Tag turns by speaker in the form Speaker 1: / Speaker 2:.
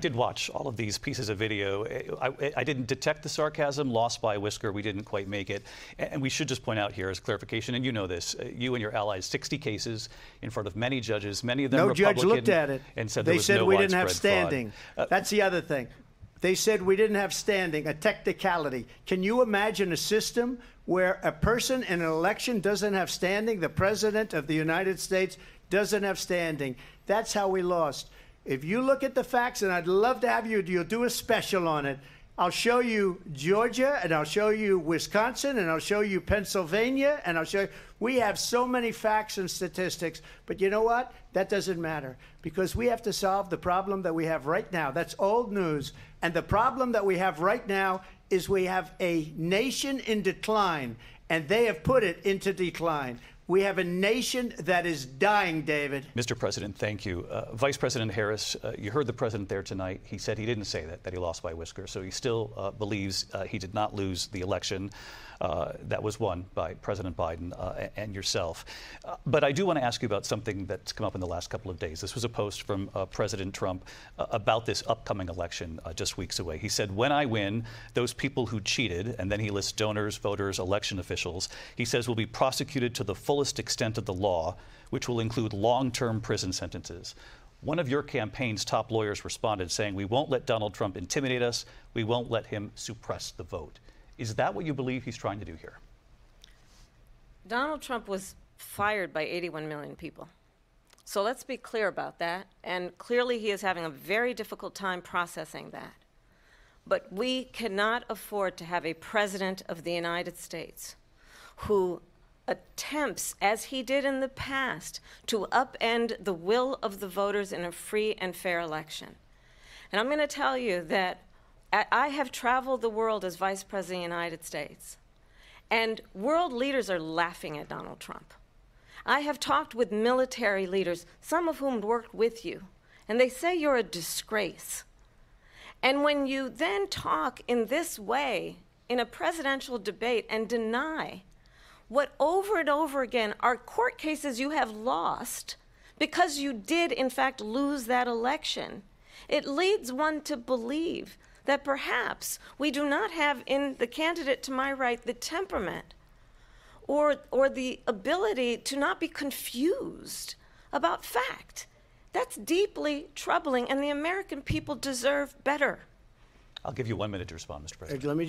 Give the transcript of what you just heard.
Speaker 1: did watch all of these pieces of video. I didn't detect the sarcasm, lost by a whisker. We didn't quite make it. And we should just point out here as clarification, and you know this, you and your allies, 60 cases in front of many judges, many of them Republican.
Speaker 2: No judge looked at it.
Speaker 1: And said
Speaker 2: they
Speaker 1: there was
Speaker 2: said
Speaker 1: no
Speaker 2: we didn't have
Speaker 1: widespread
Speaker 2: standing.
Speaker 1: fraud.
Speaker 2: That's the other thing. They said we didn't have standing, a technicality. Can you imagine a system where a person in an election doesn't have standing? The president of the United States doesn't have standing. That's how we lost. If you look at the facts, and I'd love to have you'll do a special on it. I'll show you Georgia, and I'll show you Wisconsin, and I'll show you Pennsylvania, and I'll show you. We have so many facts and statistics, but you know what? That doesn't matter, because we have to solve the problem that we have right now. That's old news. And the problem that we have right now is we have a nation in decline, and they have put it into decline. We have a nation that is dying, David.
Speaker 1: Mr. President, thank you. Vice President Harris, you heard the president there tonight. He said he didn't say that he lost by a whisker. So he still believes he did not lose the election that was won by President Biden and yourself. But I do want to ask you about something that's come up in the last couple of days. This was a post from President Trump about this upcoming election just weeks away. He said, when I win, those people who cheated, and then he lists donors, voters, election officials, he says will be prosecuted to the fullest extent of the law, which will include long-term prison sentences. One of your campaign's top lawyers responded saying, we won't let Donald Trump intimidate us. We won't let him suppress the vote. Is that what you believe he's trying to do here?
Speaker 3: Donald Trump was fired by 81 million people. So let's be clear about that. And clearly he is having a very difficult time processing that. But we cannot afford to have a president of the United States who attempts, as he did in the past, to upend the will of the voters in a free and fair election. And I'm going to tell you that I have traveled the world as Vice President of the United States, and world leaders are laughing at Donald Trump. I have talked with military leaders, some of whom worked with you, and they say you're a disgrace. And when you then talk in this way in a presidential debate and deny what over and over again are court cases you have lost because you did in fact lose that election, it leads one to believe that perhaps we do not have in the candidate to my right the temperament or the ability to not be confused about fact. That's deeply troubling, and the American people deserve better.
Speaker 1: I'll give you 1 minute to respond, Mr. President.
Speaker 2: Let me